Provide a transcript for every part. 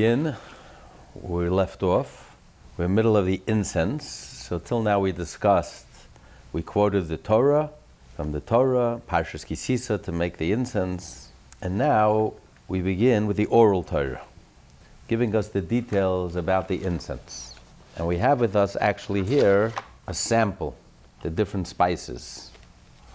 begin where we left off. We're in the middle of the incense. So till now we quoted the Torah, from the Torah, Parshas Kisisa, to make the incense. And now we begin with the oral Torah, giving us the details about the incense. And we have with us actually here a sample, the different spices.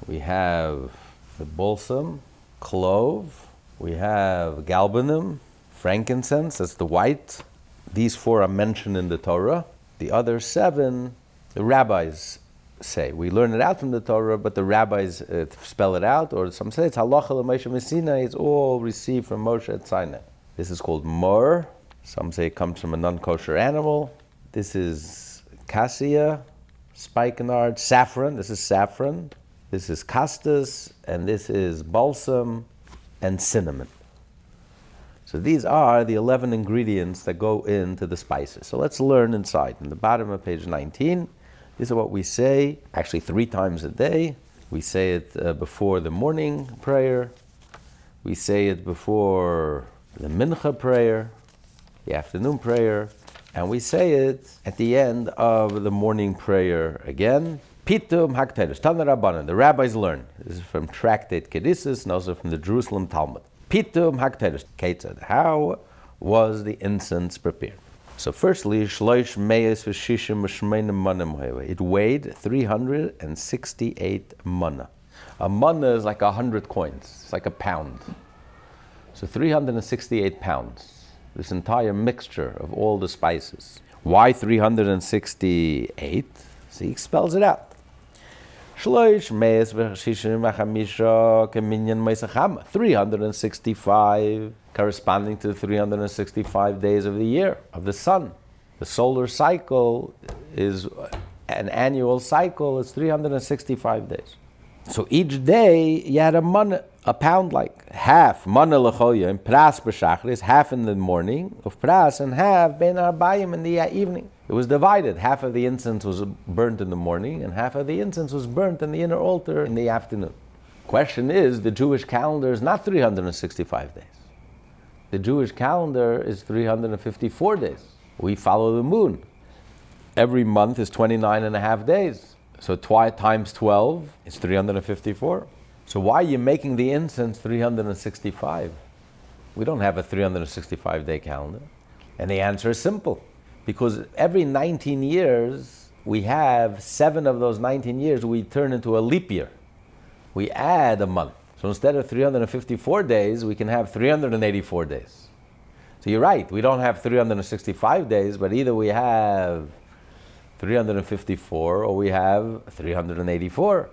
We have the balsam, clove, we have galbanum, frankincense, that's the white. These 4 are mentioned in the Torah. The other 7, the rabbis say. We learn it out from the Torah, but the rabbis spell it out, or some say it's halacha l'Moshe Sinai. It's all received from Moshe at Sinai. This is called mor. Some say it comes from a non-kosher animal. This is cassia, spikenard, saffron. This is saffron. This is castus, and this is balsam and cinnamon. So these are the 11 ingredients that go into the spices. So let's learn inside. In the bottom of page 19, this is what we say, actually 3 times a day. We say it before the morning prayer. We say it before the mincha prayer, the afternoon prayer, and we say it at the end of the morning prayer again. Pitum hakteres, Tana Rabbanan, the rabbis learn. This is from Tractate Kedissus and also from the Jerusalem Talmud. Pitum hakteres, Ketzad, how was the incense prepared? So firstly, shloish meyes v'shishim v'shmeinim maneh. It weighed 368 maneh. A maneh is like 100 coins. It's like a pound. So 368 pounds. This entire mixture of all the spices. Why 368? See, he spells it out. Shloish meyes v'shishim v'chamisha keminyan meisachama. 365, corresponding to the 365 days of the year, of the sun. The solar cycle is an annual cycle, it's 365 days. So each day you had a maneh, a pound like, half maneh lechoya, in pras b'shachris, half in the morning of pras, and half ben arbayim in the evening. It was divided. Half of the incense was burnt in the morning, and half of the incense was burnt in the inner altar in the afternoon. Question is, the Jewish calendar is not 365 days. The Jewish calendar is 354 days. We follow the moon. Every month is 29 and a half days. So times 12 is 354. So why are you making the incense 365? We don't have a 365-day calendar. And the answer is simple. Because every 19 years, we have 7 of those 19 years, we turn into a leap year. We add a month. So instead of 354 days, we can have 384 days. So you're right, we don't have 365 days, but either we have 354 or we have 384.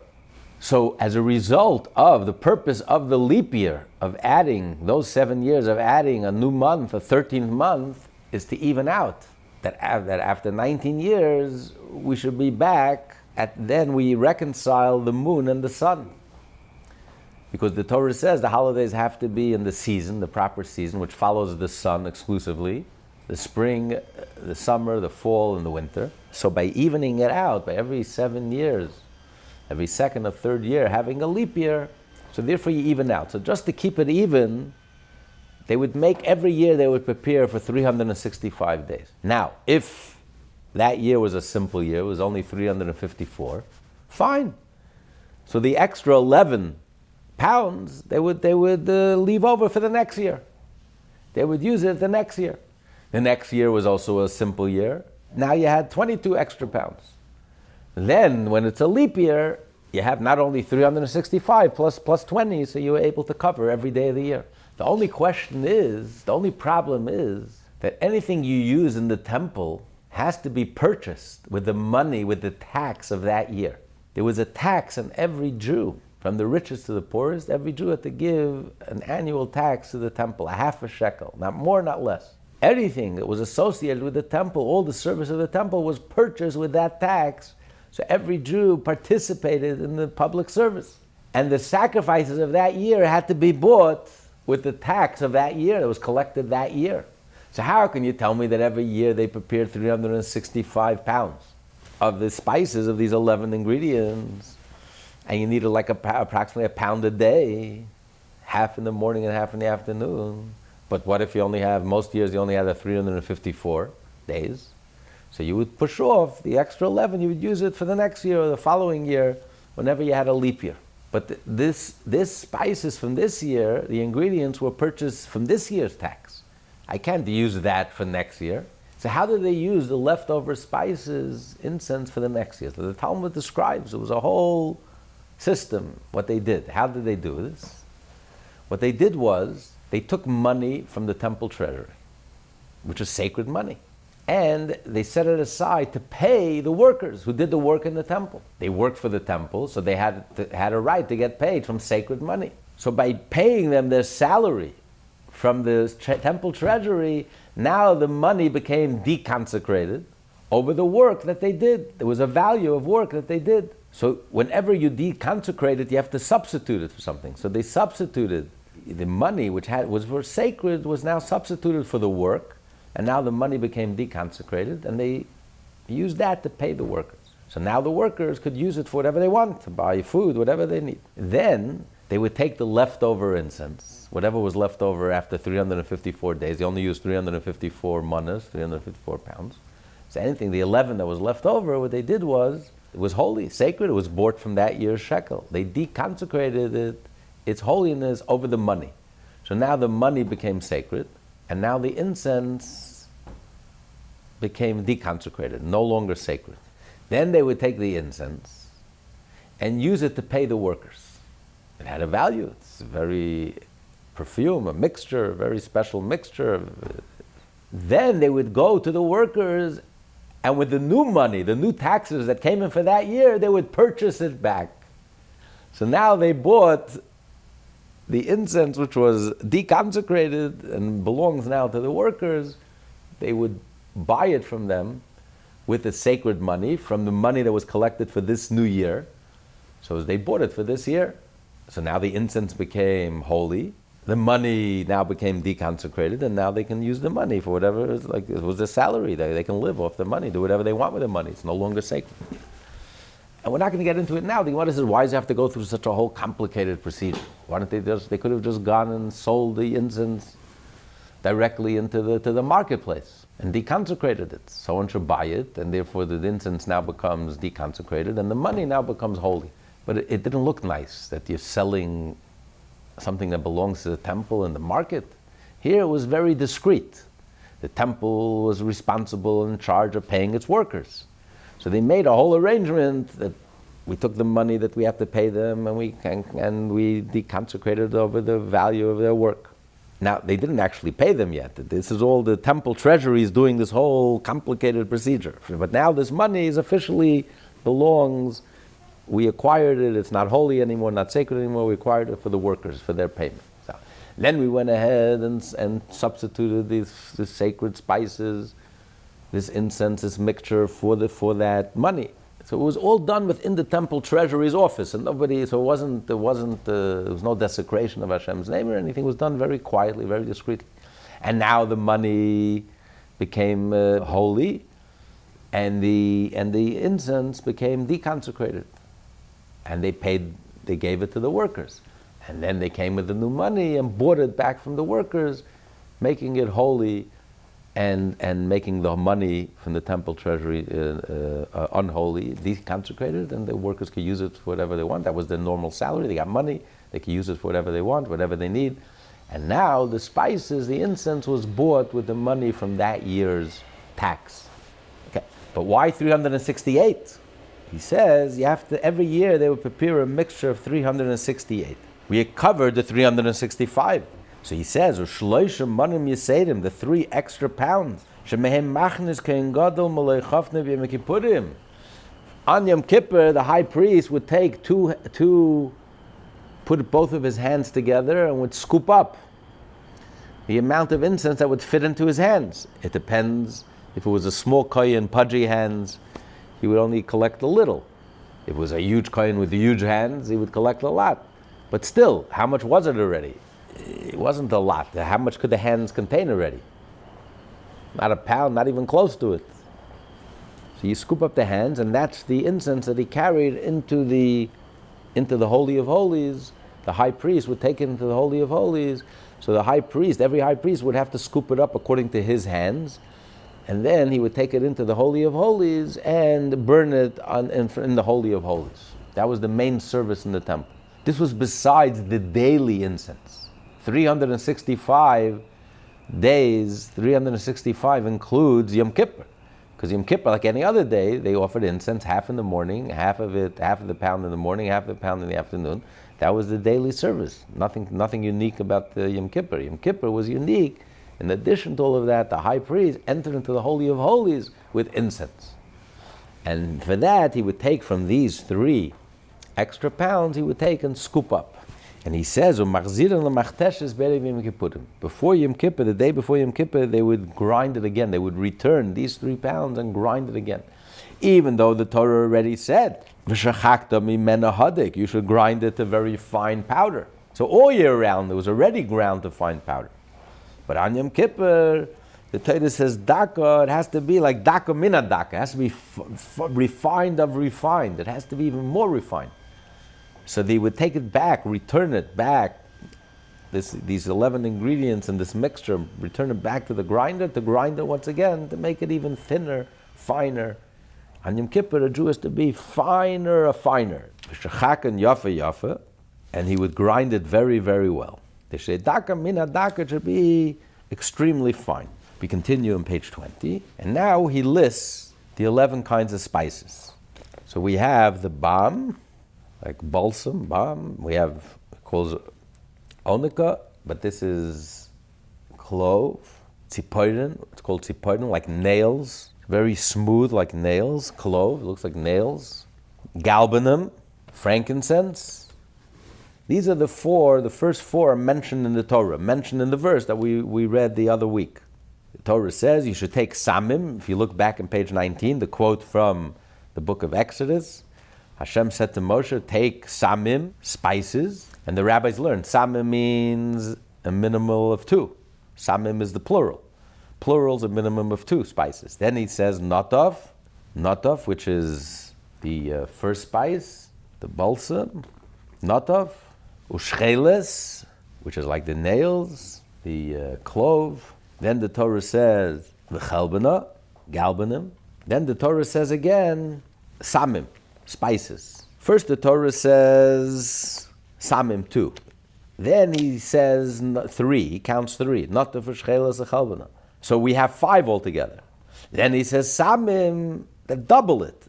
So as a result of the purpose of the leap year, of adding those 7 years, of adding a new month, a 13th month, is to even out. That after 19 years, we should be back, then we reconcile the moon and the sun. Because the Torah says the holidays have to be in the season, the proper season, which follows the sun exclusively, the spring, the summer, the fall, and the winter. So by evening it out, by every 7 years, every second or third year, having a leap year, so therefore you even out. So just to keep it even, they would make every year, they would prepare for 365 days. Now, if that year was a simple year, it was only 354, fine. So the extra 11 pounds, they would leave over for the next year. They would use it the next year. The next year was also a simple year. Now you had 22 extra pounds. Then, when it's a leap year, you have not only 365 plus 20, so you were able to cover every day of the year. The only problem is that anything you use in the temple has to be purchased with the money, with the tax of that year. There was a tax on every Jew, from the richest to the poorest. Every Jew had to give an annual tax to the temple, a half a shekel, not more, not less. Everything that was associated with the temple, all the service of the temple was purchased with that tax. So every Jew participated in the public service. And the sacrifices of that year had to be bought with the tax of that year that was collected that year. So how can you tell me that every year they prepared 365 pounds of the spices of these 11 ingredients, and you needed approximately a pound a day, half in the morning and half in the afternoon? But what if most years you only have the 354 days? So you would push off the extra 11, you would use it for the next year or the following year, whenever you had a leap year. But this spices from this year, the ingredients were purchased from this year's tax. I can't use that for next year. So how did they use the leftover spices, incense, for the next year? So the Talmud describes, it was a whole system, what they did. How did they do this? What they did was, they took money from the temple treasury, which is sacred money, and they set it aside to pay the workers who did the work in the temple. They worked for the temple, so they had a right to get paid from sacred money. So by paying them their salary from the temple treasury, now the money became deconsecrated over the work that they did. There was a value of work that they did. So whenever you deconsecrate it, you have to substitute it for something. So they substituted the money, which was sacred, was now substituted for the work, and now the money became deconsecrated, and they used that to pay the workers. So now the workers could use it for whatever they want, to buy food, whatever they need. Then they would take the leftover incense, whatever was left over after 354 days. They only used 354 manehs, 354 pounds. So anything, the 11 that was left over, what they did was, it was holy, sacred. It was bought from that year's shekel. They deconsecrated its holiness over the money. So now the money became sacred, and now the incense became deconsecrated, no longer sacred. Then they would take the incense and use it to pay the workers. It had a value. It's a very perfume, a mixture, a very special mixture. Then they would go to the workers, and with the new money, the new taxes that came in for that year, they would purchase it back. So now they bought the incense, which was deconsecrated and belongs now to the workers. They would buy it from them with the sacred money, from the money that was collected for this new year. So they bought it for this year. So now the incense became holy. The money now became deconsecrated, and now they can use the money for whatever, it was their salary. They can live off the money, do whatever they want with the money. It's no longer sacred. And we're not going to get into it now. The Gemara says, why does it have to go through such a whole complicated procedure? Why don't they could have just gone and sold the incense directly into the marketplace and deconsecrated it. Someone should buy it, and therefore the incense now becomes deconsecrated, and the money now becomes holy. But it didn't look nice that you're selling something that belongs to the temple in the market. Here it was very discreet. The temple was responsible and in charge of paying its workers. So they made a whole arrangement that we took the money that we have to pay them, and we deconsecrated over the value of their work. Now, they didn't actually pay them yet. This is all the temple treasury is doing, this whole complicated procedure. But now this money is officially belongs, we acquired it, it's not holy anymore, not sacred anymore, we acquired it for the workers, for their payment. So then we went ahead and substituted these sacred spices, this incense, this mixture for that money. So it was all done within the temple treasury's office, and there was no desecration of Hashem's name or anything. It was done very quietly, very discreetly. And now the money became holy, and the incense became deconsecrated, and they gave it to the workers, and then they came with the new money and bought it back from the workers, making it holy. And making the money from the temple treasury unholy, deconsecrated, and the workers could use it for whatever they want. That was their normal salary. They got money. They could use it for whatever they want, whatever they need. And now the spices, the incense was bought with the money from that year's tax. Okay, but why 368? He says you have to, every year they would prepare a mixture of 368. We had covered the 365. So he says, "U'shloisha manim yisedim," the 3 extra pounds. Shemehem machnis kein gadol malei chafne v'yom kippurim. On Yom Kippur, the high priest would take put both of his hands together and would scoop up the amount of incense that would fit into his hands. It depends. If it was a small kohen, pudgy hands, he would only collect a little. If it was a huge kohen with huge hands, he would collect a lot. But still, how much was it already? It wasn't a lot. How much could the hands contain already? Not a pound, not even close to it. So you scoop up the hands, and that's the incense that he carried into the Holy of Holies the high priest would take it into the Holy of Holies. So the high priest, every high priest would have to scoop it up according to his hands, and then he would take it into the Holy of Holies and burn it in the Holy of Holies. That was the main service in the temple. This was besides the daily incense. 365 days, 365 includes Yom Kippur. Because Yom Kippur, like any other day, they offered incense, half in the morning, half of the pound in the morning, half of the pound in the afternoon. That was the daily service. Nothing unique about the Yom Kippur. Yom Kippur was unique. In addition to all of that, the high priest entered into the Holy of Holies with incense. And for that, he would take from these 3 extra pounds, he would take and scoop up. And he says, before Yom Kippur, the day before Yom Kippur, they would grind it again. They would return these 3 pounds and grind it again. Even though the Torah already said, you should grind it to very fine powder. So all year round, it was already ground to fine powder. But on Yom Kippur, the Torah says, daka, it has to be like daka mina daka. It has to be refined of refined. It has to be even more refined. So they would take it back, return it back, these 11 ingredients and this mixture, return it back to the grinder, to grind it once again, to make it even thinner, finer. On Yom Kippur, a Jew has to be finer. And he would grind it very, very well. They say, daka mina daka should be extremely fine. We continue on page 20, and now he lists the 11 kinds of spices. So we have the balm, like balsam, balm. We have, it calls onika, but this is clove. Tzipoirin, it's called tzipoirin, like nails. Very smooth like nails. Clove, it looks like nails. Galbanum, frankincense. These are the first 4 are mentioned in the Torah, mentioned in the verse that we read the other week. The Torah says you should take samim. If you look back on page 19, the quote from the book of Exodus, Hashem said to Moshe, take samim, spices, and the rabbis learned samim means a minimum of 2. Samim is the plural. Plural is a minimum of 2 spices. Then he says notov, which is the first spice, the balsam, notov, ushcheles, which is like the nails, the clove. Then the Torah says v'chelbana, galbanim. Then the Torah says again samim, spices. First the Torah says samim 2. Then he says 3. He counts 3. Notov, ushcheles, v'chelbana. So we have 5 altogether. Then he says samim, that double it.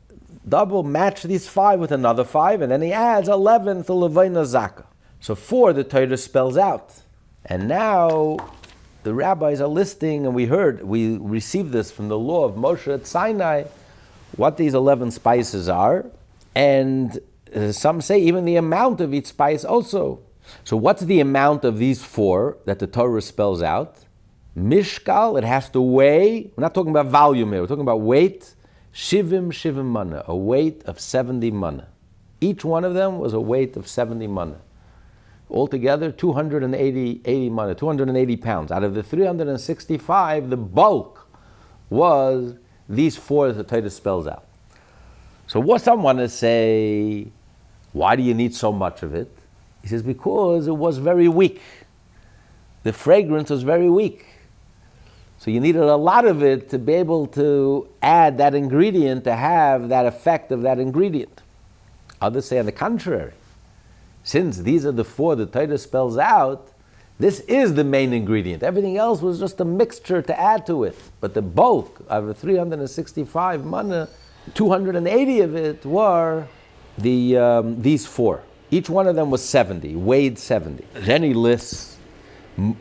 Match these 5 with another 5, and then he adds 11 to levaina zaka. So 4 the Torah spells out. And now the rabbis are listing, and we received this from the law of Moshe at Sinai, what these 11 spices are, and some say even the amount of each spice also. So what's the amount of these 4 that the Torah spells out? Mishkal, it has to weigh. We're not talking about volume here. We're talking about weight. Shivim maneh, a weight of 70 maneh. Each one of them was a weight of 70 maneh. Altogether, 280 maneh, 280 pounds. Out of the 365, the bulk was these 4 that the Torah spells out. So what someone is say, why do you need so much of it? He says, because it was very weak. The fragrance was very weak. So you needed a lot of it to be able to add that ingredient, to have that effect of that ingredient. Others say on the contrary. Since these are the 4 the Torah spells out, this is the main ingredient. Everything else was just a mixture to add to it. But the bulk of the 365 maneh, 280 of it were these 4. Each one of them was 70, weighed 70. Then he lists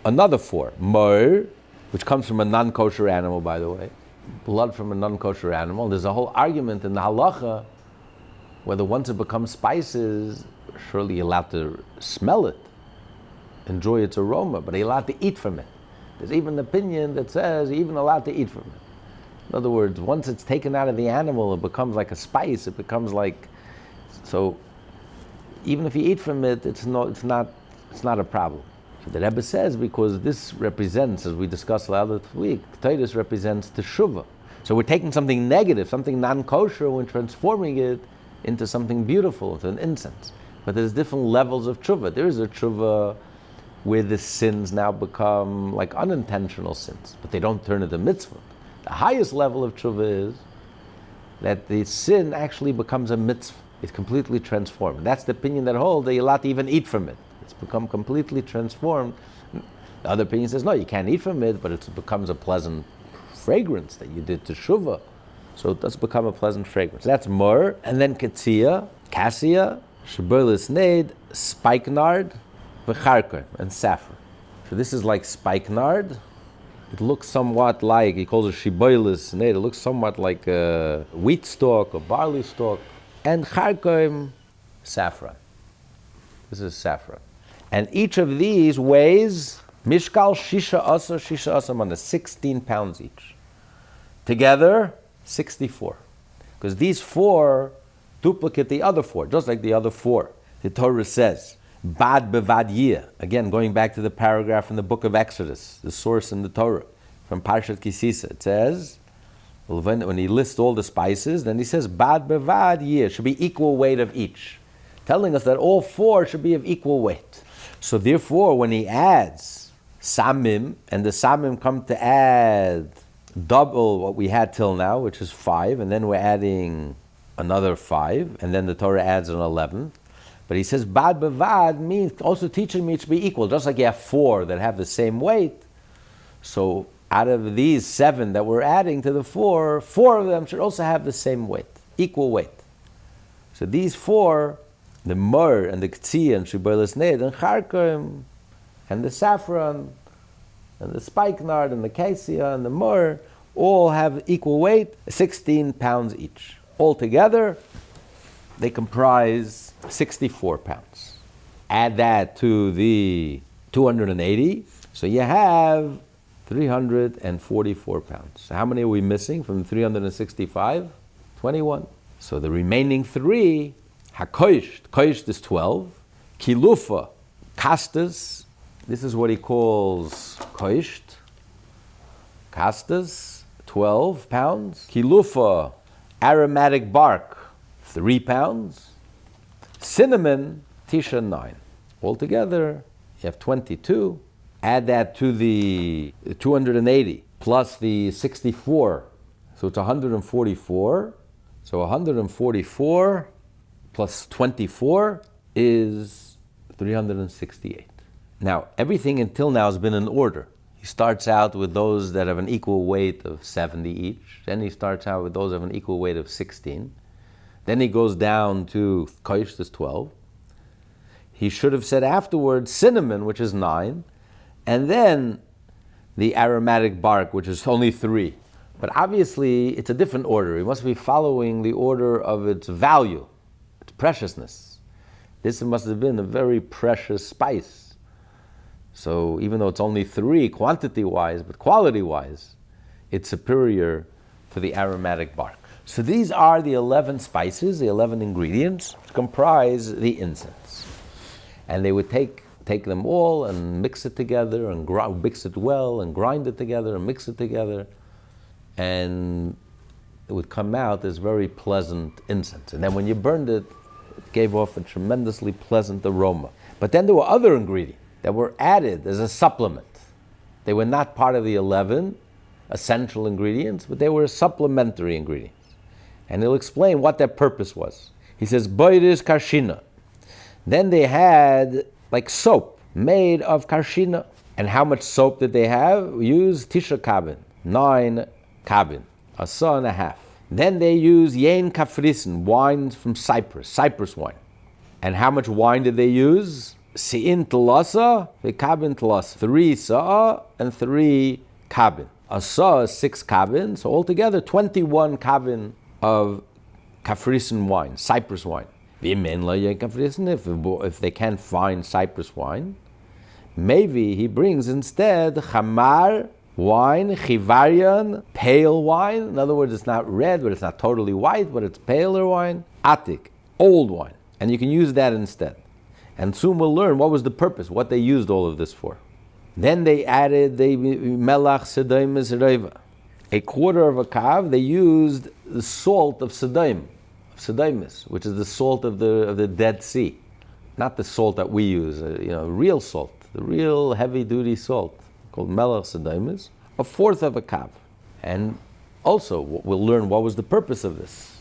another 4. Mor, which comes from a non-kosher animal, by the way. Blood from a non-kosher animal. There's a whole argument in the halacha whether once it becomes spices, surely you're allowed to smell it, enjoy its aroma, but you're allowed to eat from it. There's even an opinion that says you're even allowed to eat from it. In other words, once it's taken out of the animal, it becomes like a spice. It becomes like, so even if you eat from it, it's not a problem. So the Rebbe says, because this represents, as we discussed last week, Titus represents teshuvah. So we're taking something negative, something non-kosher, and we're transforming it into something beautiful, into an incense. But there's different levels of tshuva. There is a tshuva where the sins now become like unintentional sins, but they don't turn into mitzvah. The highest level of tshuva is that the sin actually becomes a mitzvah. It's completely transformed. That's the opinion that holds that you're allowed to even eat from it. It's become completely transformed. The other opinion says, no, you can't eat from it, but it becomes a pleasant fragrance that you did to shuvah. So it does become a pleasant fragrance. That's myrrh, and then katzia, cassia, shibolis neid, spikenard, v'charka, and saffron. So this is like spikenard. It looks somewhat like, he calls it shibolis neid, it looks somewhat like a wheat stalk or barley stalk. And charkoim, saffron. This is saffron. And each of these weighs mishkal shisha asa maneh, 16 pounds each. Together, 64. Because these 4 duplicate the other 4, just like the other 4. The Torah says, bad bevad yeh. Again, going back to the paragraph in the book of Exodus, the source in the Torah, from Parshat Kisisa, it says, when he lists all the spices, then he says, bad bevad yeh, should be equal weight of each. Telling us that all 4 should be of equal weight. So therefore, when he adds samim, and the samim come to add double what we had till now, which is 5, and then we're adding another 5, and then the Torah adds an 11th. But he says, bad bevad means also teaching me to be equal, just like you have 4 that have the same weight. So out of these 7 that we're adding to the 4, 4 of them should also have the same weight, equal weight. So these 4, the myrrh and the k'tzia and shibolis neid and charkoim and the saffron and the spikenard and the cassia and the myrrh all have equal weight, 16 pounds each. Altogether, they comprise 64 pounds. Add that to the 280, so you have 344 pounds. So how many are we missing from 365? 21. So the remaining 3, hakoisht is 12, kilufa, castas, this is what he calls koisht, castas, 12 pounds, kilufa, aromatic bark, 3 pounds, cinnamon, tisha, 9. Altogether, you have 22. Add that to the 280 plus the 64, so it's 144. So 144 plus 24 is 368. Now, everything until now has been in order. He starts out with those that have an equal weight of 70 each. Then he starts out with those that have an equal weight of 16. Then he goes down to koish, is 12. He should have said afterwards cinnamon, which is 9, and then the aromatic bark, which is only 3. But obviously, it's a different order. He must be following the order of its value, its preciousness. This must have been a very precious spice. So even though it's only 3 quantity-wise, but quality-wise, it's superior to the aromatic bark. So these are the 11 spices, the 11 ingredients, which comprise the incense. And they would take them all and mix it together, and mix it well, and grind it together, and mix it together. And it would come out as very pleasant incense. And then when you burned it, it gave off a tremendously pleasant aroma. But then there were other ingredients that were added as a supplement. They were not part of the 11 essential ingredients, but they were supplementary ingredients. And he'll explain what their purpose was. He says, boiris karshina. Then they had like soap made of karshina. And how much soap did they have? We used tisha kabin, 9 kabin, a saw and a half. Then they used yain kafrisen, wine from Cyprus wine. And how much wine did they use? Sein telasa, kabin telasa. 3 saw and 3 kabin. A saw is 6 kabin, so altogether 21 kabin of kafrisen wine, Cyprus wine. If they can't find Cyprus wine, maybe he brings instead chamar wine, chivarian, pale wine. In other words, it's not red, but it's not totally white, but it's paler wine. Atik, old wine. And you can use that instead. And soon we'll learn what was the purpose, what they used all of this for. Then they added the melach sedaim reva. A quarter of a kav, they used the salt of sedaim, which is the salt of the Dead Sea. not the salt that we use, real salt, the real heavy-duty salt, called melech sedaimis, a fourth of a kav. And also, we'll learn what was the purpose of this.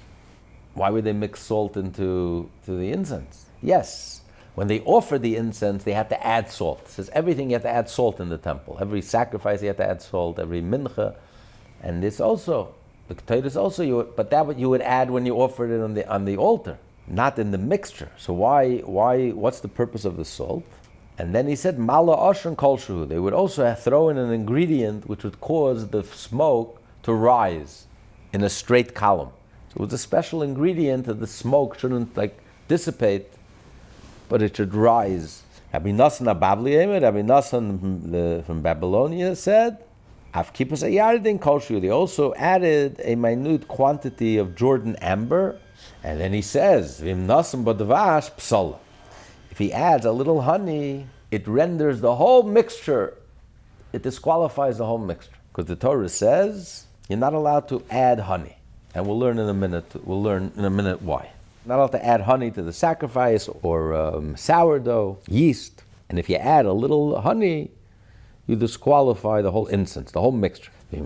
Why would they mix salt into the incense? Yes, when they offered the incense, they had to add salt. It says everything you have to add salt in the temple. Every sacrifice you have to add salt, every mincha. And this also, the Ketoret also, but that what you would add when you offered it on the altar, not in the mixture. So what's the purpose of the salt? And then he said, Mala Ashran Kolshu. They would also throw in an ingredient which would cause the smoke to rise in a straight column. So it was a special ingredient that the smoke shouldn't dissipate, but it should rise. Rabbi Nassan Rabbi Nassan from Babylonia said, Avkipas Ayardin Kolshu. They also added a minute quantity of Jordan amber. And then he says, Vim Nassan Badavash Psala. If he adds a little honey, it renders the whole mixture, it disqualifies the whole mixture. Because the Torah says you're not allowed to add honey. And we'll learn in a minute why. Not allowed to add honey to the sacrifice or sourdough, yeast. And if you add a little honey, you disqualify the whole incense, the whole mixture. If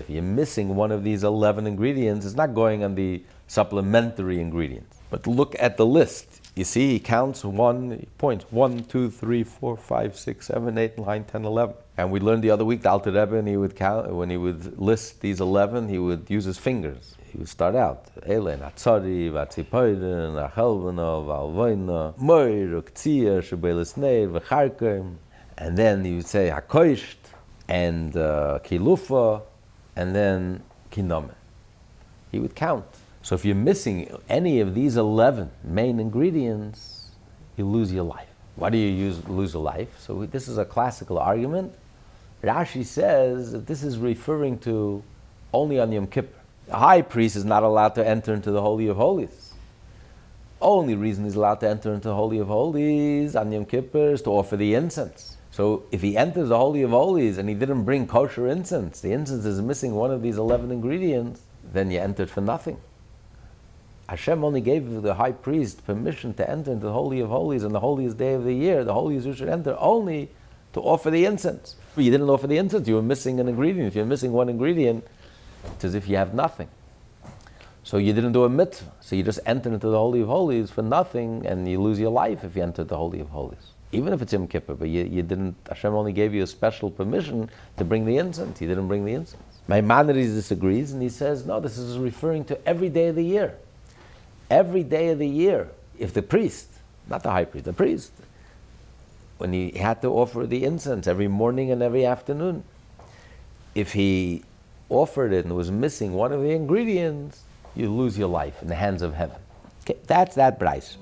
you're missing one of these 11 ingredients, it's not going on the supplementary ingredients. But look at the list. You see, he counts points 1, 2, 3, 4, 5, 6, 7, 8, 9, 10, 11. And we learned the other week, the Alter Rebbe, and he would count, when he would list these 11, he would use his fingers. He would start out, Elein, Atzari, Vatzipoiden, Achelvana, Valvoina, Moir, Uktzia, Shebelis Neir, Vacharkim. And then he would say Hakoisht, and Kilufa, and then Kinome. He would count. So if you're missing any of these 11 main ingredients, you lose your life. Why do you lose your life? So this is a classical argument. Rashi says that this is referring to only on Yom Kippur. The high priest is not allowed to enter into the Holy of Holies. Only reason he's allowed to enter into the Holy of Holies on Yom Kippur is to offer the incense. So if he enters the Holy of Holies and he didn't bring kosher incense, the incense is missing one of these 11 ingredients, then you entered for nothing. Hashem only gave the high priest permission to enter into the Holy of Holies on the holiest day of the year. The holiest you should enter only to offer the incense. If you didn't offer the incense, you were missing an ingredient. If you're missing one ingredient, it's as if you have nothing. So you didn't do a mitzvah. So you just entered into the Holy of Holies for nothing, and you lose your life if you enter the Holy of Holies. Even if it's Yom Kippur, but you didn't, Hashem only gave you a special permission to bring the incense. You didn't bring the incense. Maimonides disagrees, and he says, no, this is referring to every day of the year. Every day of the year, if the priest, not the high priest, the priest, when he had to offer the incense every morning and every afternoon, if he offered it and was missing one of the ingredients, you lose your life in the hands of heaven. Okay, that's that Bryce.